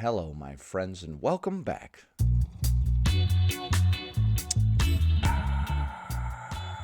hello, my friends, and welcome back.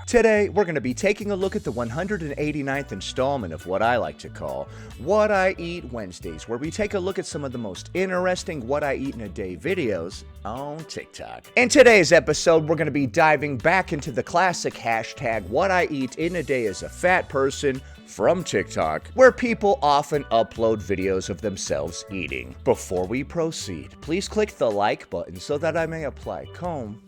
Today, we're going to be taking a look at the 189th installment of what I like to call What I Eat Wednesdays, where we take a look at some of the most interesting What I Eat in a Day videos on TikTok. In today's episode, we're going to be diving back into the classic hashtag What I Eat in a Day as a Fat Person from TikTok, where people often upload videos of themselves eating. Before we proceed, please click the like button so that I may apply comb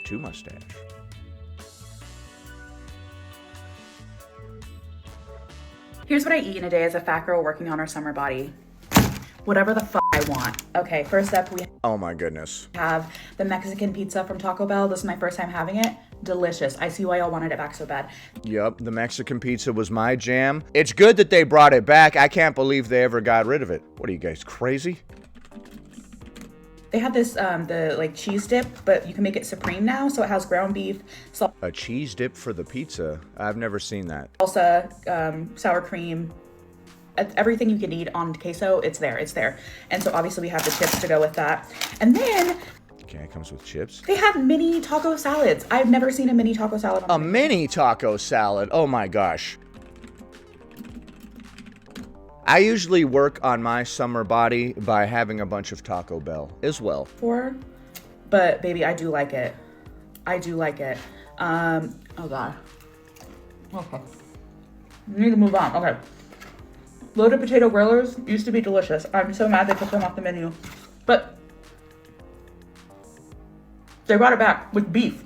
to mustache. Here's what I eat in a day as a fat girl working on her summer body. Whatever the I want. Okay, first up we Oh my goodness. have the Mexican pizza from Taco Bell. This is my first time having it. Delicious. I see why y'all wanted it back so bad. Yup, the Mexican pizza was my jam. It's good that they brought it back. I can't believe they ever got rid of it. What are you guys, crazy? They have this, the cheese dip, but you can make it supreme now. So it has ground beef, A cheese dip for the pizza? I've never seen that. salsa, sour cream, everything you can eat on queso, it's there. And so obviously we have the chips to go with that. And then Okay, it comes with chips. they have mini taco salads. I've never seen a mini taco salad on A mini taco salad. Oh my gosh. I usually work on my summer body by having a bunch of Taco Bell as well. before, but baby, I do like it. Oh God. Okay. We need to move on. Okay. Loaded potato grillers used to be delicious. I'm so mad they took them off the menu. But they brought it back with beef.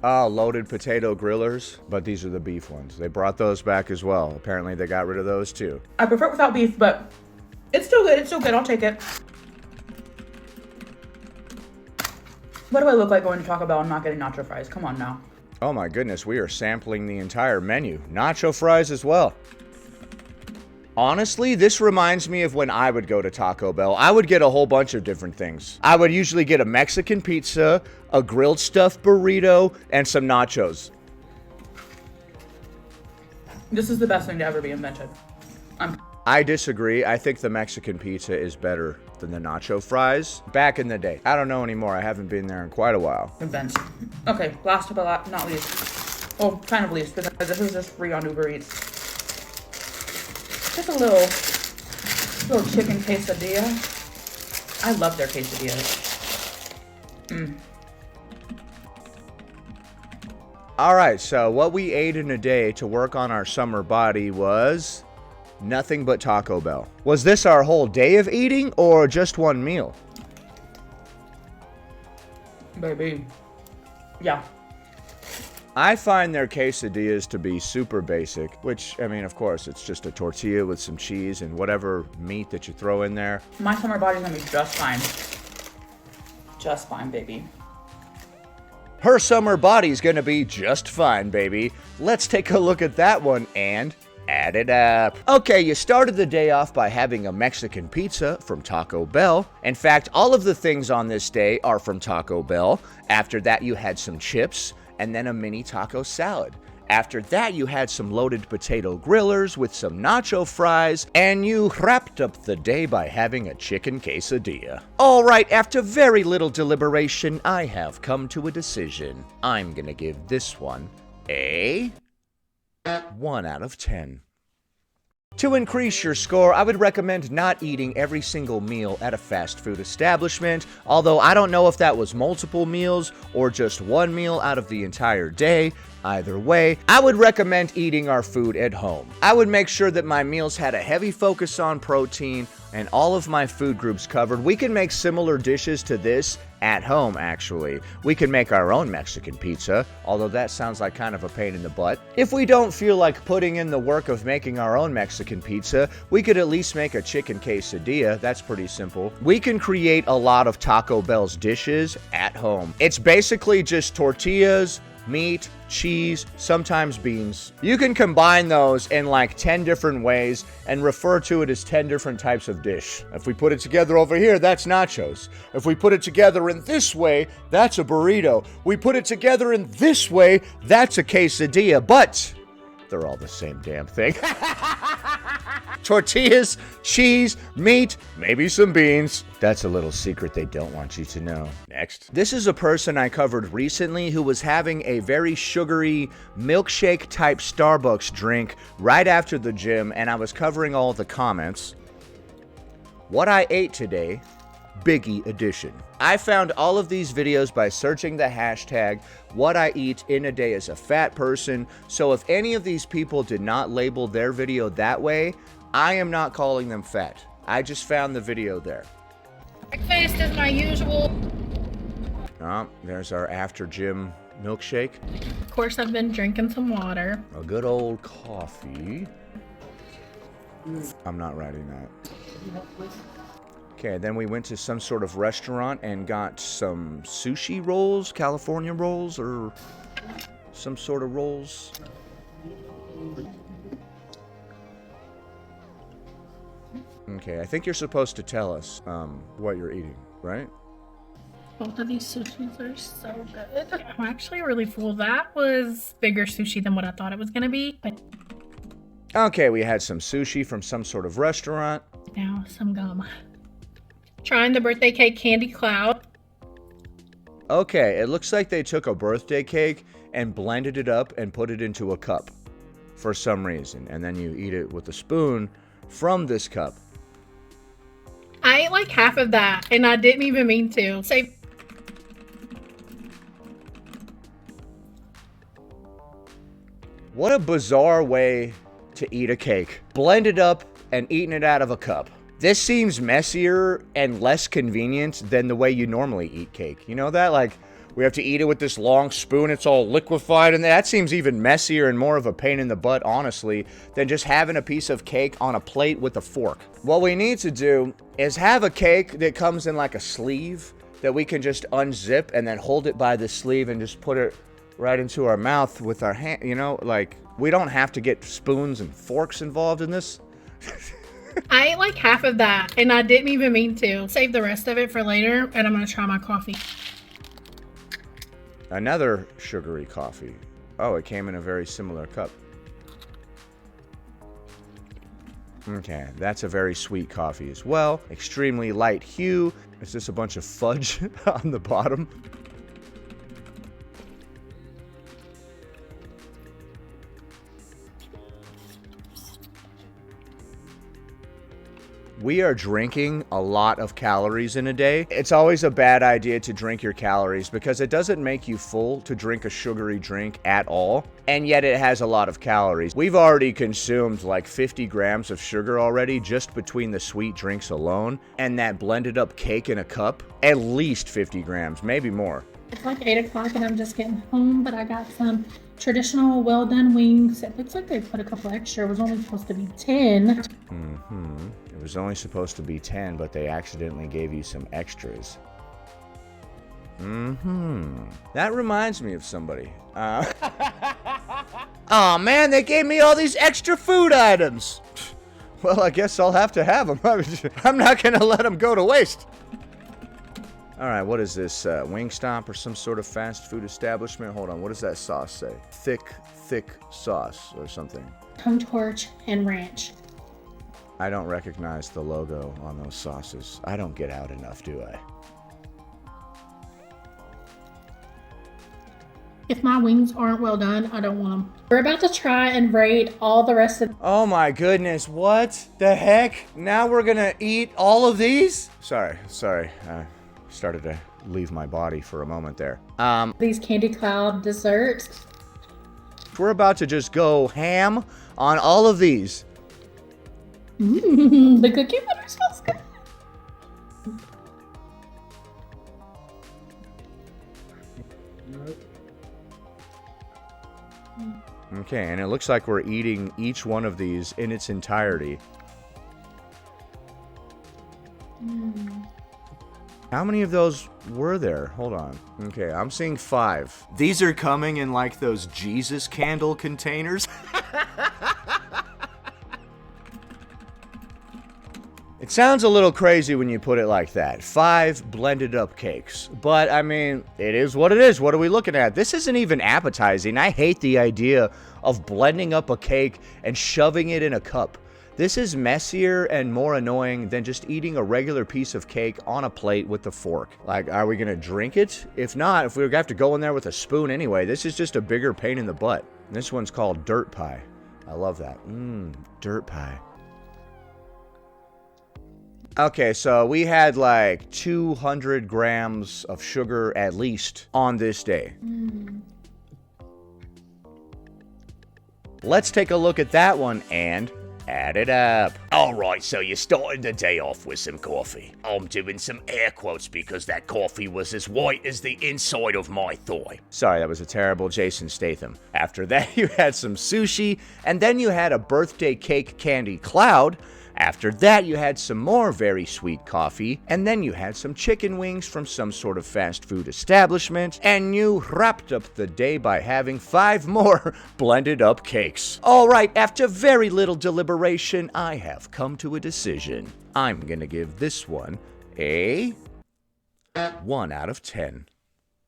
Loaded potato grillers, but these are the beef ones. They brought those back as well. Apparently they got rid of those too. I prefer it without beef, but it's still good. I'll take it. What do I look like going to Taco Bell and not getting nacho fries? Come on now. Oh my goodness, we are sampling the entire menu. Nacho fries as well. Honestly, this reminds me of when I would go to Taco Bell. I would get a whole bunch of different things. I would usually get a Mexican pizza, a grilled stuffed burrito, and some nachos. This is the best thing to ever be invented. I disagree. I think the Mexican pizza is better than the nacho fries. Back in the day. I don't know anymore. I haven't been there in quite a while. Convinced. Okay, last but not least. Oh, kind of least, because this is just free on Uber Eats. Just a little chicken quesadilla. I love their quesadillas. All right, so what we ate in a day to work on our summer body was nothing but Taco Bell. Was this our whole day of eating or just one meal? Baby. Yeah. I find their quesadillas to be super basic, which, I mean, of course, it's just a tortilla with some cheese and whatever meat that you throw in there. My summer body's gonna be just fine. Just fine, baby. Her summer body's gonna be just fine, baby. Let's take a look at that one and add it up. Okay, you started the day off by having a Mexican pizza from Taco Bell. In fact, all of the things on this day are from Taco Bell. After that, you had some chips and then a mini taco salad. After that, you had some loaded potato grillers with some nacho fries, and you wrapped up the day by having a chicken quesadilla. All right, after very little deliberation, I have come to a decision. I'm gonna give this one a 1 out of 10. To increase your score, I would recommend not eating every single meal at a fast food establishment, although I don't know if that was multiple meals or just one meal out of the entire day. Either way, I would recommend eating our food at home. I would make sure that my meals had a heavy focus on protein and all of my food groups covered. We can make similar dishes to this at home, actually. We can make our own Mexican pizza, although that sounds like kind of a pain in the butt. If we don't feel like putting in the work of making our own Mexican pizza, we could at least make a chicken quesadilla. That's pretty simple. We can create a lot of Taco Bell's dishes at home. It's basically just tortillas, meat, cheese, sometimes beans. You can combine those in like 10 different ways and refer to it as 10 different types of dish. If we put it together over here, that's nachos. If we put it together in this way, that's a burrito. We put it together in this way, that's a quesadilla, but they're all the same damn thing. Tortillas, cheese, meat, maybe some beans. That's a little secret they don't want you to know. Next. This is a person I covered recently who was having a very sugary milkshake type Starbucks drink right after the gym, and I was covering all the comments. What I ate today, Biggie edition. I found all of these videos by searching the hashtag what I eat in a day as a fat person. So if any of these people did not label their video that way, I am not calling them fat. I just found the video there. Breakfast is my usual. Oh, there's our after gym milkshake. Of course, I've been drinking some water. A good old coffee. I'm not writing that. Okay, then we went to some sort of restaurant and got some sushi rolls, California rolls, or some sort of rolls. Okay, I think you're supposed to tell us what you're eating, right? Both of these sushis are so good. I'm actually really full. That was bigger sushi than what I thought it was going to be. But okay, we had some sushi from some sort of restaurant. now some gum. Trying the birthday cake candy cloud. Okay, it looks like they took a birthday cake and blended it up and put it into a cup for some reason. And then you eat it with a spoon from this cup. I ate like half of that and I didn't even mean to. Say, what a bizarre way to eat a cake. Blended up and eaten it out of a cup. This seems messier and less convenient than the way you normally eat cake. You know that? Like, we have to eat it with this long spoon. It's all liquefied. And that seems even messier and more of a pain in the butt, honestly, than just having a piece of cake on a plate with a fork. What we need to do is have a cake that comes in like a sleeve that we can just unzip and then hold it by the sleeve and just put it right into our mouth with our hand. You know, like, we don't have to get spoons and forks involved in this. I ate like half of that and I didn't even mean to. Save the rest of it for later and I'm going to try my coffee. Another sugary coffee. Oh, it came in a very similar cup. Okay, that's a very sweet coffee as well. Extremely light hue. Is this a bunch of fudge on the bottom? We are drinking a lot of calories in a day. It's always a bad idea to drink your calories because it doesn't make you full to drink a sugary drink at all. And yet it has a lot of calories. We've already consumed like 50 grams of sugar already just between the sweet drinks alone. And that blended up cake in a cup, at least 50 grams, maybe more. It's like 8 o'clock and I'm just getting home, but I got some traditional well done wings. It looks like they put a couple extra. It was only supposed to be 10. It was only supposed to be 10, but they accidentally gave you some extras. That reminds me of somebody. Oh man, they gave me all these extra food items. Well, I guess I'll have to have them. I'm not gonna let them go to waste. All right, what is this? Wingstop or some sort of fast food establishment? Hold on, what does that sauce say? Thick sauce or something. Home torch and ranch. I don't recognize the logo on those sauces. I don't get out enough, do I? If my wings aren't well done, I don't want them. We're about to try and rate all the rest of. Oh my goodness, what the heck? Now we're gonna eat all of these? Sorry. I started to leave my body for a moment there. These candy cloud desserts. We're about to just go ham on all of these. The cookie butter smells good. Okay, and it looks like we're eating each one of these in its entirety. How many of those were there? Hold on. Okay, I'm seeing 5. These are coming in like those Jesus candle containers. It sounds a little crazy when you put it like that. 5 blended up cakes. But, I mean, it is what it is. What are we looking at? This isn't even appetizing. I hate the idea of blending up a cake and shoving it in a cup. This is messier and more annoying than just eating a regular piece of cake on a plate with a fork. Like, are we gonna drink it? If not, if we have to go in there with a spoon anyway, this is just a bigger pain in the butt. This one's called dirt pie. I love that. Dirt pie. Okay, so we had like 200 grams of sugar at least on this day. Let's take a look at that one and add it up. Alright, so you started the day off with some coffee. I'm doing some air quotes because that coffee was as white as the inside of my thigh. Sorry, that was a terrible Jason Statham. After that, you had some sushi, and then you had a birthday cake candy cloud. After that, you had some more very sweet coffee, and then you had some chicken wings from some sort of fast food establishment, and you wrapped up the day by having 5 more blended up cakes. Alright, after very little deliberation, I have come to a decision. I'm gonna give this one a 1 out of 10.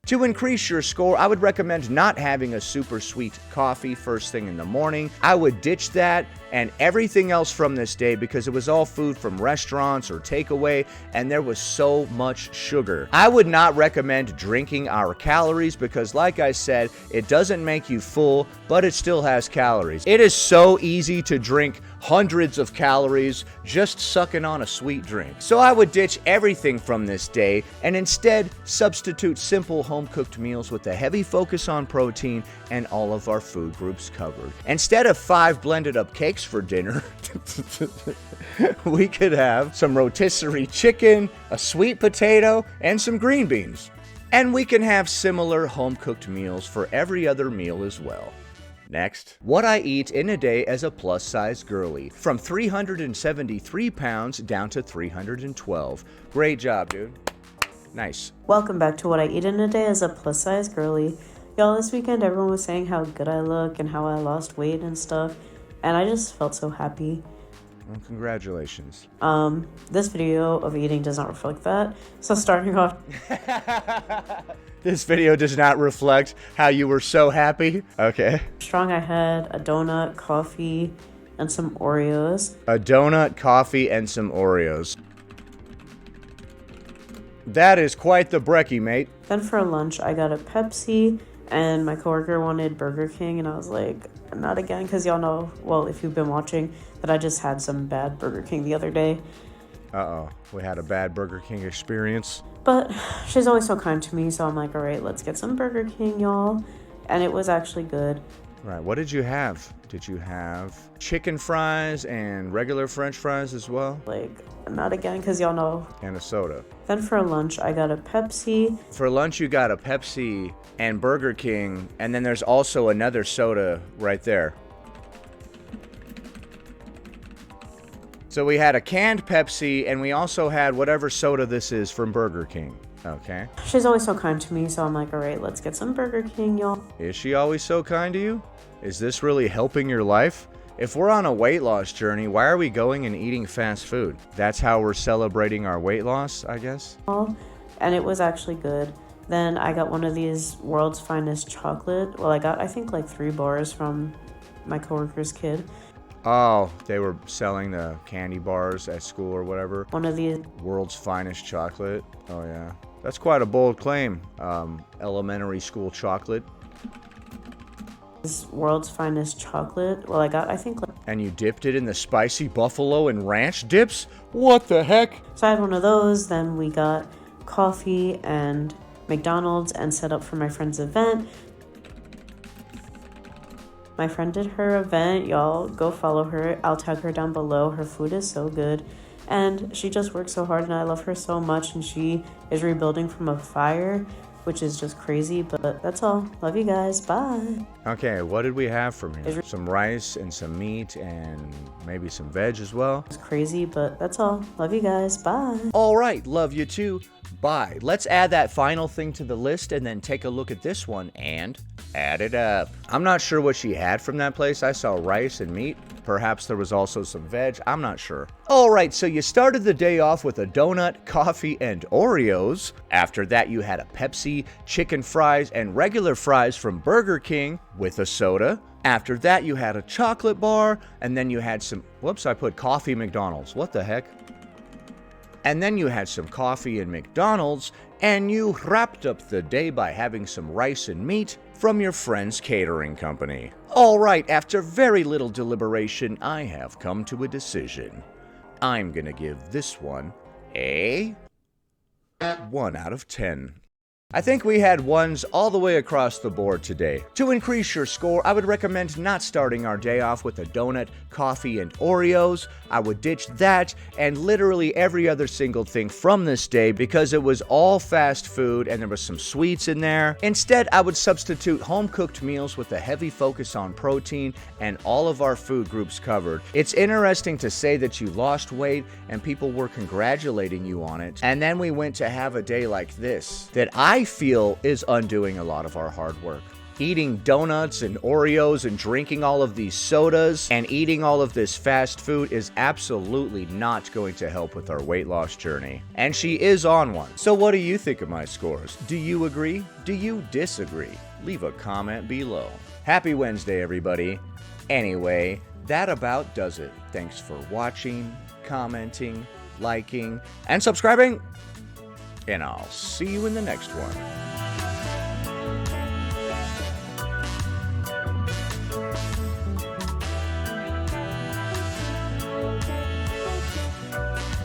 To increase your score, I would recommend not having a super sweet coffee first thing in the morning. I would ditch that and everything else from this day because it was all food from restaurants or takeaway, and there was so much sugar. I would not recommend drinking our calories because, like I said, it doesn't make you full, but it still has calories. It is so easy to drink hundreds of calories just sucking on a sweet drink. So I would ditch everything from this day and instead substitute simple home-cooked meals with a heavy focus on protein and all of our food groups covered. Instead of 5 blended up cakes for dinner, we could have some rotisserie chicken, a sweet potato, and some green beans. And we can have similar home-cooked meals for every other meal as well. Next, what I eat in a day as a plus-size girly, from 373 pounds down to 312. Great job, dude. Nice. Welcome back to what I eat in a day as a plus-size girly. Y'all, this weekend everyone was saying how good I look and how I lost weight and stuff, and I just felt so happy. Well, congratulations. This video of eating does not reflect that. So starting off... This video does not reflect how you were so happy. Okay. Strong, I had a donut, coffee, and some Oreos. A donut, coffee, and some Oreos. That is quite the brekkie, mate. Then for lunch, I got a Pepsi, and my coworker wanted Burger King, and I was like, not again, because y'all know, well, if you've been watching, that I just had some bad Burger King the other day. Uh-oh, we had a bad Burger King experience. But she's always so kind to me, so I'm like, all right, let's get some Burger King, y'all. And it was actually good. Right, what did you have? Did you have chicken fries and regular French fries as well? Like, not again, because y'all know. And a soda. Then for lunch, I got a Pepsi. For lunch, you got a Pepsi and Burger King, and then there's also another soda right there. So we had a canned Pepsi, and we also had whatever soda this is from Burger King. Okay. She's always so kind to me, so I'm like, all right, let's get some Burger King, y'all. Is she always so kind to you? Is this really helping your life? If we're on a weight loss journey, why are we going and eating fast food? That's how we're celebrating our weight loss, I guess? And it was actually good. Then I got one of these World's Finest chocolate. Well, I got, I think, like 3 bars from my coworker's kid. Oh, they were selling the candy bars at school or whatever. One of these World's Finest chocolate. Oh, yeah. That's quite a bold claim. Elementary school chocolate. World's Finest chocolate. Well, I got, I think, like... And you dipped it in the spicy buffalo and ranch dips? What the heck? So I had one of those. Then we got coffee and McDonald's and set up for my friend's event. My friend did her event. Y'all go follow her. I'll tag her down below. Her food is so good. And she just works so hard, and I love her so much. And she is rebuilding from a fire, which is just crazy. But that's all. Love you guys. Bye. Okay, what did we have from here? Some rice and some meat and maybe some veg as well. It's crazy, but that's all. Love you guys. Bye. All right, love you too. Bye. Let's add that final thing to the list and then take a look at this one and add it up. I'm not sure what she had from that place. I saw rice and meat. Perhaps there was also some veg. I'm not sure. All right, so you started the day off with a donut, coffee, and Oreos. After that, you had a Pepsi, chicken fries, and regular fries from Burger King with a soda. After that, you had a chocolate bar, and then you had some, whoops, I put coffee McDonald's. What the heck? And then you had some coffee and McDonald's, and you wrapped up the day by having some rice and meat from your friend's catering company. All right, after very little deliberation, I have come to a decision. I'm gonna give this one a 1 out of 10. I think we had ones all the way across the board today. To increase your score, I would recommend not starting our day off with a donut, coffee, and Oreos. I would ditch that and literally every other single thing from this day because it was all fast food and there was some sweets in there. Instead, I would substitute home-cooked meals with a heavy focus on protein and all of our food groups covered. It's interesting to say that you lost weight and people were congratulating you on it. And then we went to have a day like this that I feel is undoing a lot of our hard work. Eating donuts and Oreos and drinking all of these sodas and eating all of this fast food is absolutely not going to help with our weight loss journey. And she is on one. So what do you think of my scores? Do you agree? Do you disagree? Leave a comment below. Happy Wednesday, everybody. Anyway, that about does it. Thanks for watching, commenting, liking, and subscribing. And I'll see you in the next one.